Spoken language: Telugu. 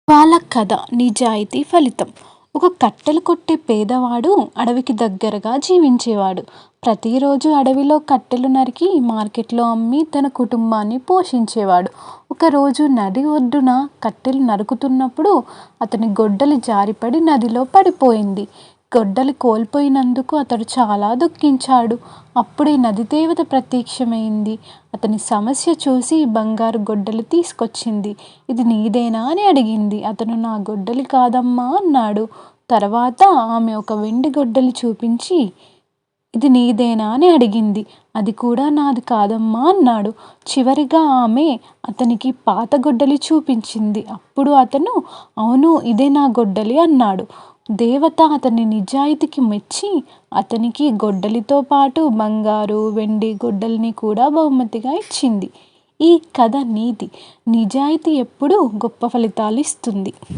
వాళ్ళ కథ నిజాయితీ ఫలితం. ఒక కట్టెలు కొట్టే పేదవాడు అడవికి దగ్గరగా జీవించేవాడు. ప్రతిరోజు అడవిలో కట్టెలు నరికి మార్కెట్లో అమ్మి తన కుటుంబాన్ని పోషించేవాడు. ఒకరోజు నది ఒడ్డున కట్టెలు నరుకుతున్నప్పుడు అతని గొడ్డలి జారిపడి నదిలో పడిపోయింది. గొడ్డలి కోల్పోయినందుకు అతడు చాలా దుఃఖించాడు. అప్పుడే నది దేవత ప్రత్యక్షమైంది. అతని సమస్య చూసి బంగారు గొడ్డలి తీసుకొచ్చింది. ఇది నీదేనా అని అడిగింది. అతను నా గొడ్డలి కాదమ్మా అన్నాడు. తర్వాత ఆమె ఒక వెండి గొడ్డలి చూపించి ఇది నీదేనా అని అడిగింది. అది కూడా నాది కాదమ్మా అన్నాడు. చివరిగా ఆమె అతనికి పాత గొడ్డలి చూపించింది. అప్పుడు అతను అవును ఇదే నా గొడ్డలి అన్నాడు. దేవత అతని నిజాయితీకి మెచ్చి అతనికి గొడ్డలితో పాటు బంగారు, వెండి గొడ్డలిని కూడా బహుమతిగా ఇచ్చింది. ఈ కథ నీతి: నిజాయితీ ఎప్పుడూ గొప్ప ఫలితాలు ఇస్తుంది.